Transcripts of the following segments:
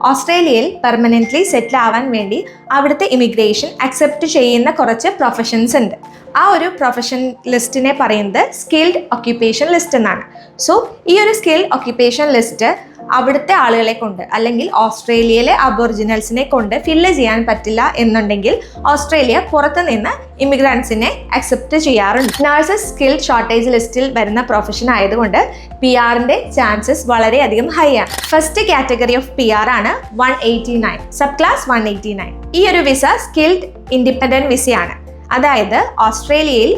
ഓസ്ട്രേലിയയിൽ പെർമനൻ്റ്ലി സെറ്റിൽ ആവാൻ വേണ്ടി അവിടുത്തെ ഇമിഗ്രേഷൻ അക്സെപ്റ്റ് ചെയ്യുന്ന കുറച്ച് പ്രൊഫഷൻസ് ഉണ്ട്. ആ ഒരു പ്രൊഫഷൻ ലിസ്റ്റിനെ പറയുന്നത് സ്കിൽഡ് ഒക്യുപ്പേഷൻ ലിസ്റ്റ് എന്നാണ്. സോ ഈ ഒരു സ്കിൽഡ് ഒക്യുപ്പേഷൻ ലിസ്റ്റ് അവിടുത്തെ ആളുകളെ കൊണ്ട് അല്ലെങ്കിൽ ഓസ്ട്രേലിയയിലെ അബോറിജിനൽസിനെ കൊണ്ട് ഫില്ല് ചെയ്യാൻ പറ്റില്ല എന്നുണ്ടെങ്കിൽ ഓസ്ട്രേലിയ പുറത്തു നിന്ന് ഇമിഗ്രൻസിനെ അക്സെപ്റ്റ് ചെയ്യാറുണ്ട്. നഴ്സസ് സ്കിൽഡ് ഷോർട്ടേജ് ലിസ്റ്റിൽ വരുന്ന പ്രൊഫഷൻ ആയതുകൊണ്ട് PR-ന്റെ ചാൻസസ് വളരെയധികം ഹൈ ആണ്. ഫസ്റ്റ് കാറ്റഗറി ഓഫ് PR ആണ് 189, സബ് ക്ലാസ് 189. ഈ ഒരു വിസ സ്കിൽഡ് ഇൻഡിപെൻഡൻറ്റ് വിസയാണ്. അതായത് ഓസ്ട്രേലിയയിൽ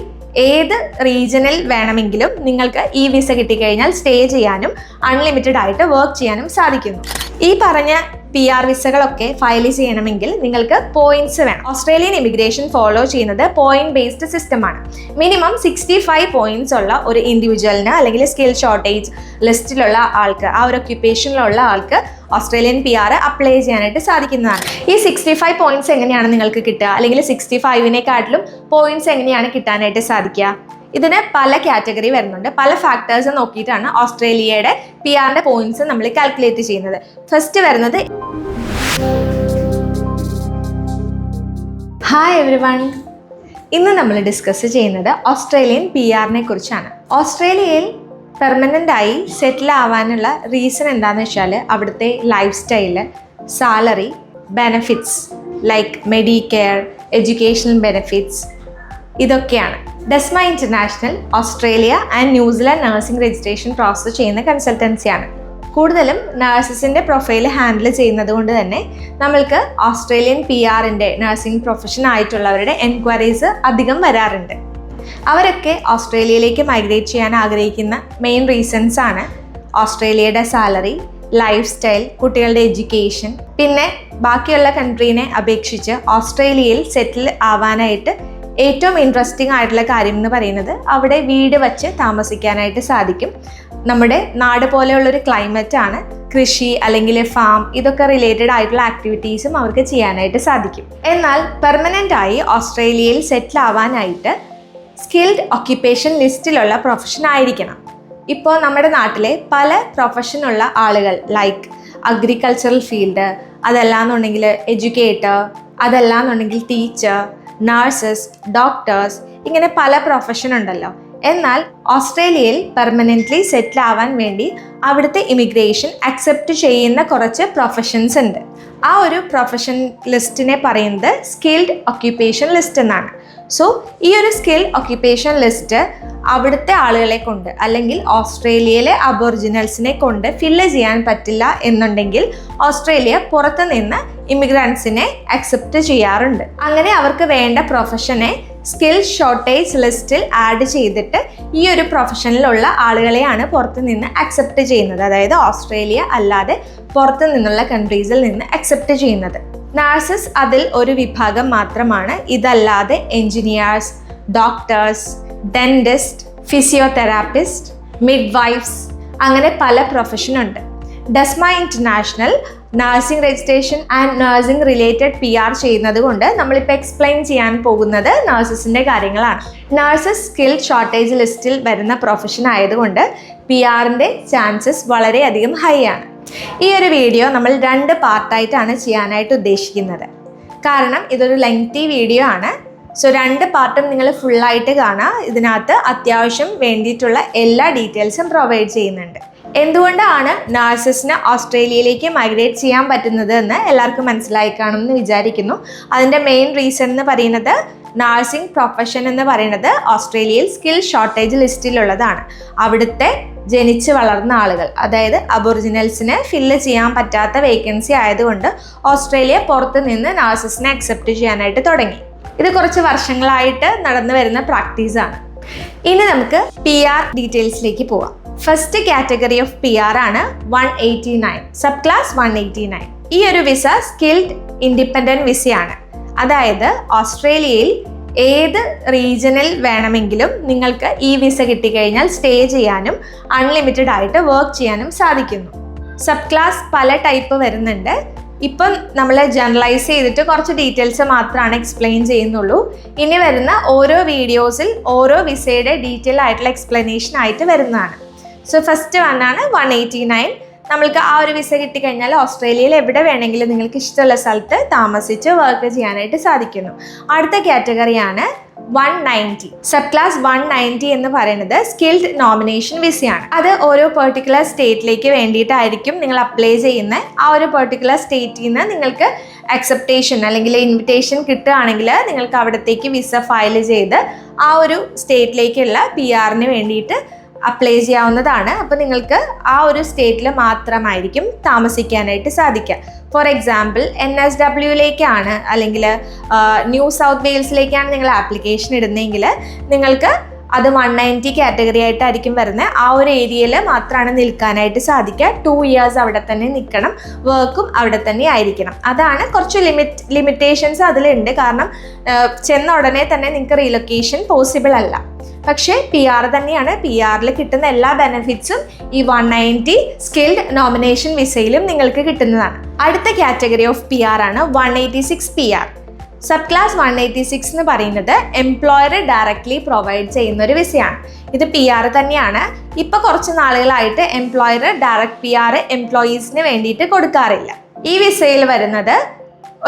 ഏത് റീജിയനിൽ വേണമെങ്കിലും നിങ്ങൾക്ക് ഈ വിസ കിട്ടിക്കഴിഞ്ഞാൽ സ്റ്റേ ചെയ്യാനും അൺലിമിറ്റഡ് ആയിട്ട് വർക്ക് ചെയ്യാനും സാധിക്കുന്നു. ഈ പറഞ്ഞ PR വിസകളൊക്കെ ഫയൽ ചെയ്യണമെങ്കിൽ നിങ്ങൾക്ക് പോയിന്റ്സ് വേണം. ഓസ്ട്രേലിയൻ ഇമിഗ്രേഷൻ ഫോളോ ചെയ്യുന്നത് പോയിന്റ് ബേസ്ഡ് സിസ്റ്റമാണ്. മിനിമം 65 പോയിന്റ്സ് ഉള്ള ഒരു ഇൻഡിവിജ്വലിന് അല്ലെങ്കിൽ സ്കിൽ ഷോർട്ടേജ് ലിസ്റ്റിലുള്ള ആൾക്ക്, ആ ഒരു ഒക്യുപ്പേഷനിലുള്ള ആൾക്ക് ഓസ്ട്രേലിയൻ PR അപ്ലൈ ചെയ്യാനായിട്ട് സാധിക്കുന്നതാണ്. ഈ 65 പോയിന്റ്സ് എങ്ങനെയാണ് നിങ്ങൾക്ക് കിട്ടുക, അല്ലെങ്കിൽ 65-നെക്കാട്ടിലും പോയിന്റ്സ് എങ്ങനെയാണ് കിട്ടാനായിട്ട് സാധിക്കുക? ഇതിന് പല കാറ്റഗറി വരുന്നുണ്ട്. പല ഫാക്ടേഴ്സ് നോക്കിയിട്ടാണ് ഓസ്ട്രേലിയയുടെ PR-ന്റെ പോയിന്റ്സ് നമ്മൾ കാൽക്കുലേറ്റ് ചെയ്യുന്നത്. ഫസ്റ്റ് വരുന്നത് ഹായ് എവരിവൺ, ഇന്ന് നമ്മൾ ഡിസ്കസ് ചെയ്യുന്നത് ഓസ്ട്രേലിയൻ PR-നെ കുറിച്ചാണ്. ഓസ്ട്രേലിയയിൽ പെർമനൻ്റ് ആയി സെറ്റിൽ ആവാനുള്ള റീസൺ എന്താണെന്ന് വെച്ചാൽ അവിടുത്തെ lifestyle, salary, benefits like Medicare, educational benefits, ഇതൊക്കെയാണ്. ഡെസ്മ international Australia and New Zealand nursing registration process ചെയ്യുന്ന കൺസൾട്ടൻസിയാണ്. കൂടുതലും നഴ്സസിൻ്റെ പ്രൊഫൈൽ ഹാൻഡിൽ ചെയ്യുന്നത് കൊണ്ട് തന്നെ നമ്മൾക്ക് ഓസ്ട്രേലിയൻ PR-ന്റെ നഴ്സിംഗ് പ്രൊഫഷൻ ആയിട്ടുള്ളവരുടെ എൻക്വയറീസ് അധികം വരാറുണ്ട്. അവരൊക്കെ ഓസ്ട്രേലിയയിലേക്ക് മൈഗ്രേറ്റ് ചെയ്യാൻ ആഗ്രഹിക്കുന്ന മെയിൻ റീസൺസ് ആണ് ഓസ്ട്രേലിയയുടെ സാലറി, ലൈഫ് സ്റ്റൈൽ, കുട്ടികളുടെ എഡ്യൂക്കേഷൻ. പിന്നെ ബാക്കിയുള്ള കൺട്രീനെ അപേക്ഷിച്ച് ഓസ്ട്രേലിയയിൽ സെറ്റിൽ ആവാനായിട്ട് ഏറ്റവും ഇൻട്രസ്റ്റിംഗ് ആയിട്ടുള്ള കാര്യം എന്ന് പറയുന്നത് അവിടെ വീട് വച്ച് താമസിക്കാനായിട്ട് സാധിക്കും. നമ്മുടെ നാട് പോലെയുള്ളൊരു ക്ലൈമറ്റ് ആണ്. കൃഷി അല്ലെങ്കിൽ ഫാം, ഇതൊക്കെ റിലേറ്റഡ് ആയിട്ടുള്ള ആക്ടിവിറ്റീസും അവർക്ക് ചെയ്യാനായിട്ട് സാധിക്കും. എന്നാൽ പെർമനൻ്റ് ആയി ഓസ്ട്രേലിയയിൽ സെറ്റിൽ ആവാനായിട്ട് സ്കിൽഡ് ഒക്യുപ്പേഷൻ ലിസ്റ്റിലുള്ള പ്രൊഫഷൻ ആയിരിക്കണം. ഇപ്പോൾ നമ്മുടെ നാട്ടിലെ പല പ്രൊഫഷനുള്ള ആളുകൾ ലൈക്ക് അഗ്രികൾച്ചറൽ ഫീൽഡ്, അതല്ലാന്നുണ്ടെങ്കിൽ എഡ്യൂക്കേറ്റർ, അതല്ലാന്നുണ്ടെങ്കിൽ ടീച്ചർ, നഴ്സസ്, ഡോക്ടേഴ്സ്, ഇങ്ങനെ പല പ്രൊഫഷൻ ഉണ്ടല്ലോ. എന്നാൽ ഓസ്ട്രേലിയയിൽ പെർമനൻ്റ്ലി സെറ്റിൽ ആവാൻ വേണ്ടി അവിടുത്തെ ഇമിഗ്രേഷൻ അക്സെപ്റ്റ് ചെയ്യുന്ന കുറച്ച് പ്രൊഫഷൻസ് ഉണ്ട്. ആ ഒരു പ്രൊഫഷൻ ലിസ്റ്റിനെ പറയുന്നത് സ്കിൽഡ് ഒക്യുപ്പേഷൻ ലിസ്റ്റ് എന്നാണ്. സോ ഈ ഒരു സ്കിൽ ഒക്യുപ്പേഷൻ ലിസ്റ്റ് അവിടുത്തെ ആളുകളെ കൊണ്ട് അല്ലെങ്കിൽ ഓസ്ട്രേലിയയിലെ അബോറിജിനൽസിനെ കൊണ്ട് ഫില്ല് ചെയ്യാൻ പറ്റില്ല എന്നുണ്ടെങ്കിൽ ഓസ്ട്രേലിയ പുറത്തു നിന്ന് ഇമിഗ്രൻസിനെ അക്സെപ്റ്റ് ചെയ്യാറുണ്ട്. അങ്ങനെ അവർക്ക് വേണ്ട പ്രൊഫഷനെ സ്കിൽ ഷോർട്ടേജ് ലിസ്റ്റിൽ ആഡ് ചെയ്തിട്ട് ഈ ഒരു പ്രൊഫഷനിലുള്ള ആളുകളെയാണ് പുറത്തു നിന്ന് അക്സെപ്റ്റ് ചെയ്യുന്നത്. അതായത് ഓസ്ട്രേലിയ അല്ലാതെ പുറത്തു നിന്നുള്ള കൺട്രീസിൽ നിന്ന് അക്സെപ്റ്റ് ചെയ്യുന്നത്. നഴ്സസ് അതിൽ ഒരു വിഭാഗം മാത്രമാണ്. ഇതല്ലാതെ engineers, doctors, dentist, physiotherapist, midwifes, അങ്ങനെ പല പ്രൊഫഷനുണ്ട്. Desma International nursing registration and nursing related PR ചെയ്യുന്നത് കൊണ്ട് നമ്മളിപ്പോൾ എക്സ്പ്ലെയിൻ ചെയ്യാൻ പോകുന്നത് നഴ്സസിൻ്റെ കാര്യങ്ങളാണ്. നഴ്സസ് സ്കിൽ ഷോർട്ടേജ് ലിസ്റ്റിൽ വരുന്ന പ്രൊഫഷൻ ആയതുകൊണ്ട് PR-ന്റെ ചാൻസസ് വളരെയധികം ഹൈ ആണ്. ഈ ഒരു വീഡിയോ നമ്മൾ 2 പാർട്ടായിട്ടാണ് ചെയ്യാനായിട്ട് ഉദ്ദേശിക്കുന്നത്. കാരണം ഇതൊരു ലെങ്തി വീഡിയോ ആണ്. സോ 2 പാർട്ടും നിങ്ങൾ ഫുള്ളായിട്ട് കാണുക. ഇതിനകത്ത് അത്യാവശ്യം വേണ്ടിയിട്ടുള്ള എല്ലാ ഡീറ്റെയിൽസും പ്രൊവൈഡ് ചെയ്യുന്നുണ്ട്. എന്തുകൊണ്ടാണ് നഴ്സസിന് ഓസ്ട്രേലിയയിലേക്ക് മൈഗ്രേറ്റ് ചെയ്യാൻ പറ്റുന്നത് എന്ന് എല്ലാവർക്കും മനസ്സിലായി കാണുമെന്ന് വിചാരിക്കുന്നു. അതിൻ്റെ മെയിൻ റീസൺ എന്ന് പറയുന്നത് നഴ്സിംഗ് പ്രൊഫഷൻ എന്ന് പറയുന്നത് ഓസ്ട്രേലിയയിൽ സ്കിൽ ഷോർട്ടേജ് ലിസ്റ്റിലുള്ളതാണ്. അവിടുത്തെ ജനിച്ച് വളർന്ന ആളുകൾ, അതായത് അബോറിജിനൽസിന് ഫില്ല് ചെയ്യാൻ പറ്റാത്ത വേക്കൻസി ആയതുകൊണ്ട് ഓസ്ട്രേലിയ പുറത്ത് നിന്ന് നഴ്സസിനെ അക്സെപ്റ്റ് ചെയ്യാനായിട്ട് തുടങ്ങി. ഇത് കുറച്ച് വർഷങ്ങളായിട്ട് നടന്നു വരുന്ന പ്രാക്ടീസാണ്. ഇനി നമുക്ക് PR ഡീറ്റെയിൽസിലേക്ക് പോവാം. ഫസ്റ്റ് കാറ്റഗറി ഓഫ് PR ആണ് 189, സബ് ക്ലാസ് 189. ഈ ഒരു വിസ സ്കിൽഡ് ഇൻഡിപെൻഡൻറ്റ് വിസയാണ്. അതായത് ഓസ്ട്രേലിയയിൽ ഏത് റീജിയനിൽ വേണമെങ്കിലും നിങ്ങൾക്ക് ഈ വിസ കിട്ടിക്കഴിഞ്ഞാൽ സ്റ്റേ ചെയ്യാനും അൺലിമിറ്റഡ് ആയിട്ട് വർക്ക് ചെയ്യാനും സാധിക്കുന്നു. സബ് ക്ലാസ് പല ടൈപ്പ് വരുന്നുണ്ട്. ഇപ്പം നമ്മൾ ജനറലൈസ് ചെയ്തിട്ട് കുറച്ച് ഡീറ്റെയിൽസ് മാത്രമാണ് എക്സ്പ്ലെയിൻ ചെയ്യുന്നുള്ളൂ. ഇനി വരുന്ന ഓരോ വീഡിയോസിൽ ഓരോ വിസയുടെ ഡീറ്റെയിൽ ആയിട്ടുള്ള എക്സ്പ്ലനേഷൻ ആയിട്ട് വരുന്നതാണ്. സോ ഫസ്റ്റ് വണ്ണാണ് 189 നമ്മൾക്ക് ആ ഒരു വിസ കിട്ടിക്കഴിഞ്ഞാൽ ഓസ്ട്രേലിയയിൽ എവിടെ വേണമെങ്കിലും നിങ്ങൾക്ക് ഇഷ്ടമുള്ള സ്ഥലത്ത് താമസിച്ച് വർക്ക് ചെയ്യാനായിട്ട് സാധിക്കുന്നു. അടുത്ത കാറ്റഗറിയാണ് 190. സബ് ക്ലാസ് 190 എന്ന് പറയുന്നത് സ്കിൽഡ് നോമിനേഷൻ വിസയാണ്. അത് ഓരോ പെർട്ടിക്കുലർ സ്റ്റേറ്റിലേക്ക് വേണ്ടിയിട്ടായിരിക്കും നിങ്ങൾ അപ്ലൈ ചെയ്യുന്ന. ആ ഒരു പെർട്ടിക്കുലർ സ്റ്റേറ്റിൽ നിന്ന് നിങ്ങൾക്ക് അക്സെപ്റ്റേഷൻ അല്ലെങ്കിൽ ഇൻവിറ്റേഷൻ കിട്ടുകയാണെങ്കിൽ നിങ്ങൾക്ക് അവിടത്തേക്ക് വിസ ഫയൽ ചെയ്ത് ആ ഒരു സ്റ്റേറ്റിലേക്കുള്ള PR-ന് വേണ്ടിയിട്ട് അപ്ലൈ ചെയ്യാവുന്നതാണ്. അപ്പോൾ നിങ്ങൾക്ക് ആ ഒരു സ്റ്റേറ്റിൽ മാത്രമായിരിക്കും താമസിക്കാനായിട്ട് സാധിക്കുക. ഫോർ എക്സാമ്പിൾ NSWയിലേക്കാണ് അല്ലെങ്കിൽ ന്യൂ സൗത്ത് വെയിൽസിലേക്കാണ് നിങ്ങൾ ആപ്ലിക്കേഷൻ ഇടുന്നതെങ്കിൽ നിങ്ങൾക്ക് അത് 190 കാറ്റഗറി ആയിട്ടായിരിക്കും വരുന്നത്. ആ ഒരു ഏരിയയിൽ മാത്രമാണ് നിൽക്കാനായിട്ട് സാധിക്കുക. 2 years അവിടെ തന്നെ നിൽക്കണം, വർക്കും അവിടെ തന്നെ ആയിരിക്കണം. അതാണ് കുറച്ച് ലിമിറ്റേഷൻസ് അതിലുണ്ട്. കാരണം ചെന്ന ഉടനെ തന്നെ നിങ്ങൾക്ക് റീലൊക്കേഷൻ പോസിബിൾ അല്ല. പക്ഷേ PR തന്നെയാണ്. PR-ൽ കിട്ടുന്ന എല്ലാ ബെനിഫിറ്റ്സും ഈ 190 സ്കിൽഡ് നോമിനേഷൻ വിസയിലും നിങ്ങൾക്ക് കിട്ടുന്നതാണ്. അടുത്ത കാറ്റഗറി ഓഫ് PR ആണ് 186 PR. സബ് ക്ലാസ് 186 എന്ന് പറയുന്നത് എംപ്ലോയർ ഡയറക്ട്ലി പ്രൊവൈഡ് ചെയ്യുന്ന ഒരു വിസയാണ്. ഇത് PR തന്നെയാണ്. ഇപ്പോൾ കുറച്ച് നാളുകളായിട്ട് എംപ്ലോയർ ഡയറക്റ്റ് PR എംപ്ലോയീസിന് വേണ്ടിയിട്ട് കൊടുക്കാറില്ല. ഈ വിസയിൽ വരുന്നത്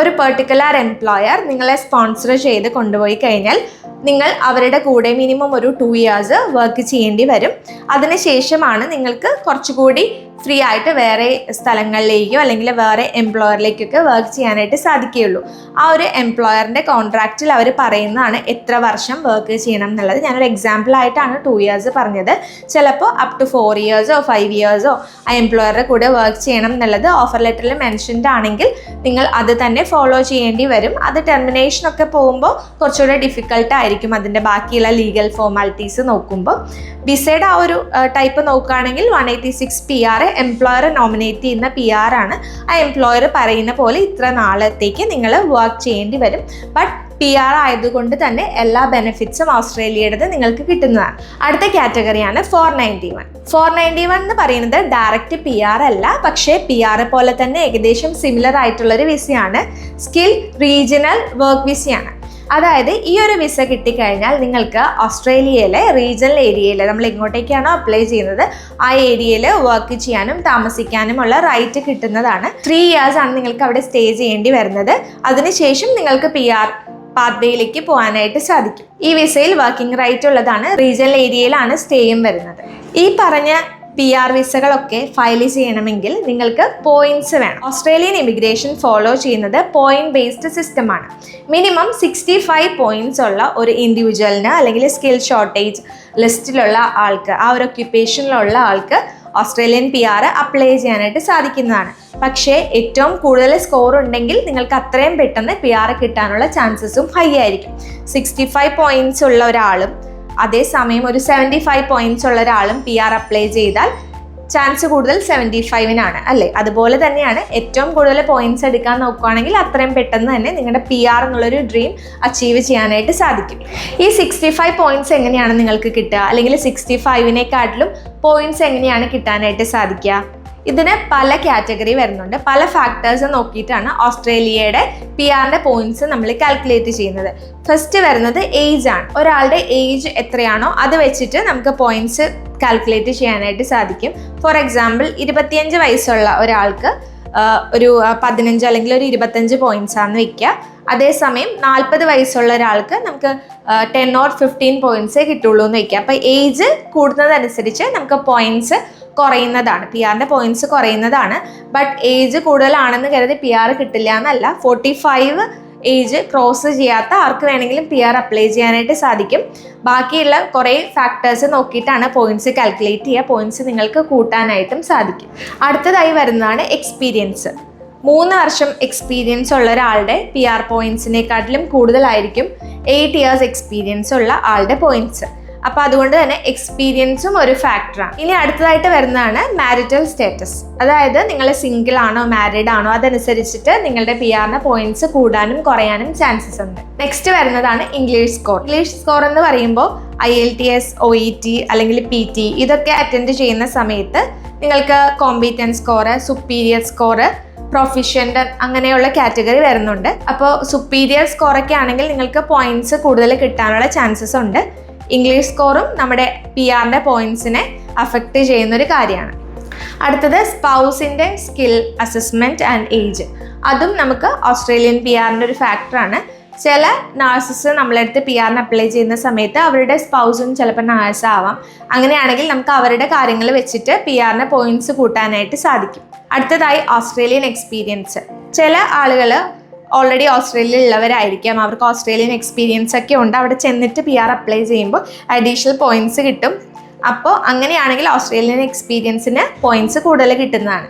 ഒരു പെർട്ടിക്കുലർ എംപ്ലോയർ നിങ്ങളെ സ്പോൺസർ ചെയ്ത് കൊണ്ടുപോയി കഴിഞ്ഞാൽ നിങ്ങൾ അവരുടെ കൂടെ മിനിമം ഒരു 2 years വർക്ക് ചെയ്യേണ്ടി വരും. അതിനുശേഷമാണ് നിങ്ങൾക്ക് കുറച്ചുകൂടി ഫ്രീ ആയിട്ട് വേറെ സ്ഥലങ്ങളിലേക്കോ അല്ലെങ്കിൽ വേറെ എംപ്ലോയറിലേക്കൊക്കെ വർക്ക് ചെയ്യാനായിട്ട് സാധിക്കുകയുള്ളൂ. ആ ഒരു എംപ്ലോയറിൻ്റെ കോൺട്രാക്റ്റിൽ അവർ പറയുന്നതാണ് എത്ര വർഷം വർക്ക് ചെയ്യണം എന്നുള്ളത്. ഞാനൊരു എക്സാമ്പിൾ ആയിട്ടാണ് 2 years പറഞ്ഞത്. ചിലപ്പോൾ അപ് ടു 4 years 5 years ആ എംപ്ലോയറുടെ കൂടെ വർക്ക് ചെയ്യണം എന്നുള്ളത് ഓഫർ ലെറ്ററിൽ മെൻഷൻഡ് ആണെങ്കിൽ നിങ്ങൾ അത് തന്നെ ഫോളോ ചെയ്യേണ്ടി വരും. അത് ടെർമിനേഷനൊക്കെ പോകുമ്പോൾ കുറച്ചുകൂടെ ഡിഫിക്കൽട്ടായിരിക്കും അതിൻ്റെ ബാക്കിയുള്ള ലീഗൽ ഫോർമാലിറ്റീസ് നോക്കുമ്പോൾ. വിസയുടെ ആ ഒരു ടൈപ്പ് നോക്കുകയാണെങ്കിൽ 186 PR എംപ്ലോയർ നോമിനേറ്റ് ചെയ്യുന്ന PR ആണ്. ആ എംപ്ലോയർ പറയുന്ന പോലെ ഇത്ര നാളത്തേക്ക് നിങ്ങൾ വർക്ക് ചെയ്യേണ്ടി വരും. ബട്ട് PR ആയതുകൊണ്ട് തന്നെ എല്ലാ ബെനിഫിറ്റ്സും ഓസ്ട്രേലിയയുടേത് നിങ്ങൾക്ക് കിട്ടുന്നതാണ്. അടുത്ത കാറ്റഗറിയാണ് 491. 491 എന്ന് പറയുന്നത് ഡയറക്റ്റ് PR അല്ല, പക്ഷേ PR പോലെ തന്നെ ഏകദേശം സിമിലർ ആയിട്ടുള്ളൊരു വിസയാണ്. സ്കിൽ റീജിയണൽ വർക്ക് വിസയാണ്. അതായത് ഈ ഒരു വിസ കിട്ടിക്കഴിഞ്ഞാൽ നിങ്ങൾക്ക് ഓസ്ട്രേലിയയിലെ റീജിയണൽ ഏരിയയിൽ നമ്മൾ എങ്ങോട്ടേക്കാണോ അപ്ലൈ ചെയ്യുന്നത് ആ ഏരിയയിൽ വർക്ക് ചെയ്യാനും താമസിക്കാനുമുള്ള റൈറ്റ് കിട്ടുന്നതാണ്. 3 years ആണ് നിങ്ങൾക്ക് അവിടെ സ്റ്റേ ചെയ്യേണ്ടി വരുന്നത്. അതിനുശേഷം നിങ്ങൾക്ക് PR പാത്വേയിലേക്ക് പോകാനായിട്ട് സാധിക്കും. ഈ വിസയിൽ വർക്കിംഗ് റൈറ്റ് ഉള്ളതാണ്. റീജിയണൽ ഏരിയയിലാണ് സ്റ്റേയും വരുന്നത്. ഈ പറഞ്ഞ PR വിസകളൊക്കെ ഫയൽ ചെയ്യണമെങ്കിൽ നിങ്ങൾക്ക് പോയിന്റ്സ് വേണം. ഓസ്ട്രേലിയൻ ഇമിഗ്രേഷൻ ഫോളോ ചെയ്യുന്നത് പോയിന്റ് ബേസ്ഡ് സിസ്റ്റമാണ്. മിനിമം 65 പോയിന്റ്സ് ഉള്ള ഒരു ഇൻഡിവിജ്വലിന് അല്ലെങ്കിൽ സ്കിൽ ഷോർട്ടേജ് ലിസ്റ്റിലുള്ള ആൾക്ക്, ആ ഒരു ഒക്യുപ്പേഷനിലുള്ള ആൾക്ക് ഓസ്ട്രേലിയൻ PR അപ്ലൈ ചെയ്യാനായിട്ട് സാധിക്കുന്നതാണ്. പക്ഷേ ഏറ്റവും കൂടുതൽ സ്കോർ ഉണ്ടെങ്കിൽ നിങ്ങൾക്ക് അത്രയും പെട്ടെന്ന് PR കിട്ടാനുള്ള ചാൻസസും ഹൈ ആയിരിക്കും. 65 പോയിന്റ്സ് ഉള്ള ഒരാളും അതേസമയം ഒരു 75 പോയിന്റ്സ് ഉള്ള ഒരാളും PR അപ്ലൈ ചെയ്താൽ ചാൻസ് കൂടുതൽ 75-നാണ് അല്ലേ? അതുപോലെ തന്നെയാണ് ഏറ്റവും കൂടുതൽ പോയിന്റ്സ് എടുക്കാൻ നോക്കുകയാണെങ്കിൽ അത്രയും പെട്ടെന്ന് തന്നെ നിങ്ങളുടെ PR എന്നുള്ളൊരു ഡ്രീം അച്ചീവ് ചെയ്യാനായിട്ട് സാധിക്കും. ഈ 65 പോയിന്റ്സ് എങ്ങനെയാണ് നിങ്ങൾക്ക് കിട്ടുക, അല്ലെങ്കിൽ 65-നേക്കാട്ടിലും പോയിന്റ്സ് എങ്ങനെയാണ് കിട്ടാനായിട്ട് സാധിക്കുക? ഇതിന് പല കാറ്റഗറി വരുന്നുണ്ട്. പല ഫാക്ടേഴ്സ് നോക്കിയിട്ടാണ് ഓസ്ട്രേലിയയുടെ PR-ന്റെ പോയിന്റ്സ് നമ്മൾ കാൽക്കുലേറ്റ് ചെയ്യുന്നത്. ഫസ്റ്റ് വരുന്നത് ഏജ് ആണ്. ഒരാളുടെ ഏജ് എത്രയാണോ അത് വെച്ചിട്ട് നമുക്ക് പോയിന്റ്സ് കാൽക്കുലേറ്റ് ചെയ്യാനായിട്ട് സാധിക്കും. ഫോർ എക്സാമ്പിൾ 25 വയസ്സുള്ള ഒരാൾക്ക് ഒരു 15 അല്ലെങ്കിൽ ഒരു 25 പോയിന്റ്സ് ആണെന്ന് വെക്കുക. അതേസമയം 40 വയസ്സുള്ള ഒരാൾക്ക് നമുക്ക് 10 or 15 പോയിന്റ്സേ കിട്ടുള്ളൂ എന്ന് വെക്കുക. അപ്പോൾ ഏജ് കൂടുന്നതനുസരിച്ച് നമുക്ക് പോയിന്റ്സ് കുറയുന്നതാണ്, PR-ന്റെ പോയിന്റ്സ് കുറയുന്നതാണ്. ബട്ട് ഏജ് കൂടുതലാണെന്ന് കരുതി PR കിട്ടില്ല എന്നല്ല. 45 ഏജ് ക്രോസ് ചെയ്യാത്ത ആർക്ക് വേണമെങ്കിലും PR അപ്ലൈ ചെയ്യാനായിട്ട് സാധിക്കും. ബാക്കിയുള്ള കുറേ ഫാക്ടേഴ്സ് നോക്കിയിട്ടാണ് പോയിന്റ്സ് കാൽക്കുലേറ്റ് ചെയ്യുക. പോയിന്റ്സ് നിങ്ങൾക്ക് കൂട്ടാനായിട്ടും സാധിക്കും. അടുത്തതായി വരുന്നതാണ് എക്സ്പീരിയൻസ്. 3 വർഷം എക്സ്പീരിയൻസ് ഉള്ള ഒരാളുടെ PR പോയിന്റ്സിനെക്കാട്ടിലും കൂടുതലായിരിക്കും 8 years എക്സ്പീരിയൻസ് ഉള്ള ആളുടെ പോയിന്റ്സ്. അപ്പോൾ അതുകൊണ്ട് തന്നെ എക്സ്പീരിയൻസും ഒരു ഫാക്ടറാണ്. ഇനി അടുത്തതായിട്ട് വരുന്നതാണ് മാരിറ്റൽ സ്റ്റാറ്റസ്. അതായത് നിങ്ങൾ സിംഗിൾ ആണോ മാരീഡ് ആണോ അതനുസരിച്ചിട്ട് നിങ്ങളുടെ PR-ന് പോയിന്റ്സ് കൂടാനും കുറയാനും ചാൻസസ് ഉണ്ട്. നെക്സ്റ്റ് വരുന്നതാണ് ഇംഗ്ലീഷ് സ്കോർ. ഇംഗ്ലീഷ് സ്കോർ എന്ന് പറയുമ്പോൾ IELTS, OET അല്ലെങ്കിൽ PT ഇതൊക്കെ അറ്റൻഡ് ചെയ്യുന്ന സമയത്ത് നിങ്ങൾക്ക് competence score, superior score, proficient അങ്ങനെയുള്ള കാറ്റഗറി വരുന്നുണ്ട്. അപ്പോൾ സുപ്പീരിയർ സ്കോറൊക്കെ ആണെങ്കിൽ നിങ്ങൾക്ക് പോയിന്റ്സ് കൂടുതൽ കിട്ടാനുള്ള ചാൻസസ് ഉണ്ട്. ഇംഗ്ലീഷ് സ്കോറും നമ്മുടെ PR-ന്റെ പോയിന്റ്സിനെ അഫക്റ്റ് ചെയ്യുന്നൊരു കാര്യമാണ്. അടുത്തത് സ്പൗസിൻ്റെ സ്കിൽ അസസ്മെൻറ്റ് ആൻഡ് ഏജ്. അതും നമുക്ക് ഓസ്ട്രേലിയൻ PR-ൻ്റെ ഒരു ഫാക്ടറാണ്. ചില നഴ്സസ് നമ്മളടുത്ത് PR-ന് അപ്ലൈ ചെയ്യുന്ന സമയത്ത് അവരുടെ സ്പൗസും ചിലപ്പോൾ നഴ്സ് ആവാം. അങ്ങനെയാണെങ്കിൽ നമുക്ക് അവരുടെ കാര്യങ്ങൾ വെച്ചിട്ട് PR-ന് പോയിന്റ്സ് കൂട്ടാനായിട്ട് സാധിക്കും. അടുത്തതായി ഓസ്ട്രേലിയൻ എക്സ്പീരിയൻസ്. ചില ആളുകൾ ഓൾറെഡി ഓസ്ട്രേലിയയിൽ ഉള്ളവരായിരിക്കാം, അവർക്ക് ഓസ്ട്രേലിയൻ എക്സ്പീരിയൻസ് ഒക്കെ ഉണ്ട്. അവിടെ ചെന്നിട്ട് PR അപ്ലൈ ചെയ്യുമ്പോൾ അഡീഷണൽ പോയിന്റ്സ് കിട്ടും. അപ്പോൾ അങ്ങനെയാണെങ്കിൽ ഓസ്ട്രേലിയൻ എക്സ്പീരിയൻസിന് പോയിന്റ്സ് കൂടുതൽ കിട്ടുന്നതാണ്.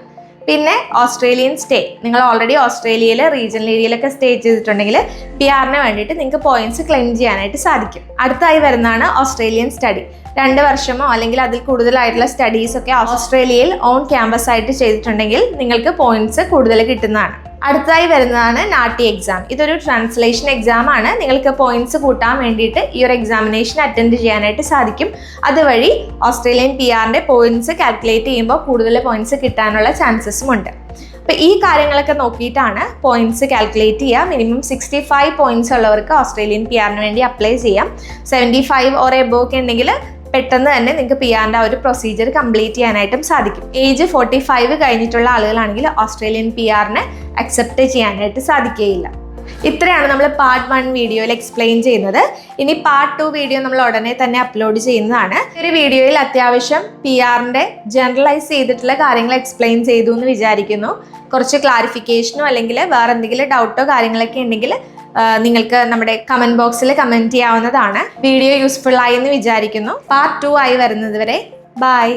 പിന്നെ ഓസ്ട്രേലിയൻ സ്റ്റേ. നിങ്ങൾ ഓൾറെഡി ഓസ്ട്രേലിയയിൽ റീജിയണൽ ഏരിയയിലൊക്കെ സ്റ്റേ ചെയ്തിട്ടുണ്ടെങ്കിൽ PR-ന് വേണ്ടിയിട്ട് നിങ്ങൾക്ക് പോയിന്റ്സ് ക്ലെയിം ചെയ്യാനായിട്ട് സാധിക്കും. അടുത്തായി വരുന്നതാണ് ഓസ്ട്രേലിയൻ സ്റ്റഡി. 2 വർഷമോ അല്ലെങ്കിൽ അതിൽ കൂടുതലായിട്ടുള്ള സ്റ്റഡീസൊക്കെ ഓസ്ട്രേലിയയിൽ ഓൺ ക്യാമ്പസ് ആയിട്ട് ചെയ്തിട്ടുണ്ടെങ്കിൽ നിങ്ങൾക്ക് പോയിന്റ്സ് കൂടുതൽ കിട്ടുന്നതാണ്. അടുത്തായി വരുന്നതാണ് നാട്ടി എക്സാം. ഇതൊരു ട്രാൻസ്ലേഷൻ എക്സാം ആണ്. നിങ്ങൾക്ക് പോയിന്റ്സ് കൂട്ടാൻ വേണ്ടിയിട്ട് ഈ ഒരു എക്സാമിനേഷൻ അറ്റൻഡ് ചെയ്യാനായിട്ട് സാധിക്കും. അതുവഴി ഓസ്ട്രേലിയൻ PR-ൻ്റെ പോയിന്റ്സ് കാൽക്കുലേറ്റ് ചെയ്യുമ്പോൾ കൂടുതൽ പോയിന്റ്സ് കിട്ടാനുള്ള ചാൻസസും ഉണ്ട്. അപ്പോൾ ഈ കാര്യങ്ങളൊക്കെ നോക്കിയിട്ടാണ് പോയിന്റ്സ് കാൽക്കുലേറ്റ് ചെയ്യുക. മിനിമം 65 പോയിന്റ്സ് ഉള്ളവർക്ക് ഓസ്ട്രേലിയൻ PR-ന് വേണ്ടി അപ്ലൈ ചെയ്യാം. 75 ഓർ എബോവ് ഒക്കെ ഉണ്ടെങ്കിൽ പെട്ടെന്ന് തന്നെ നിങ്ങൾക്ക് PR-ൻ്റെ ആ ഒരു പ്രൊസീജിയർ കംപ്ലീറ്റ് ചെയ്യാനായിട്ടും സാധിക്കും. ഏജ് 45 കഴിഞ്ഞിട്ടുള്ള ആളുകളാണെങ്കിൽ ഓസ്ട്രേലിയൻ PR-ന് അക്സെപ്റ്റ് ചെയ്യാനായിട്ട് സാധിക്കുകയില്ല. ഇത്രയാണ് നമ്മൾ പാർട്ട് 1 വീഡിയോയിൽ എക്സ്പ്ലെയിൻ ചെയ്യുന്നത്. ഇനി പാർട്ട് 2 വീഡിയോ നമ്മൾ ഉടനെ തന്നെ അപ്ലോഡ് ചെയ്യുന്നതാണ്. ഒരു വീഡിയോയിൽ അത്യാവശ്യം PR-ൻ്റെ ജനറലൈസ് ചെയ്തിട്ടുള്ള കാര്യങ്ങൾ എക്സ്പ്ലെയിൻ ചെയ്തു എന്ന് വിചാരിക്കുന്നു. കുറച്ച് ക്ലാരിഫിക്കേഷനോ അല്ലെങ്കിൽ വേറെ എന്തെങ്കിലും ഡൗട്ടോ കാര്യങ്ങളൊക്കെ ഉണ്ടെങ്കിൽ നിങ്ങൾക്ക് നമ്മുടെ കമൻറ്റ് ബോക്സിൽ കമൻറ്റ് ചെയ്യാവുന്നതാണ്. വീഡിയോ യൂസ്ഫുൾ ആയി എന്ന് വിചാരിക്കുന്നു. പാർട്ട് 2 ആയി വരുന്നത് വരെ ബൈ.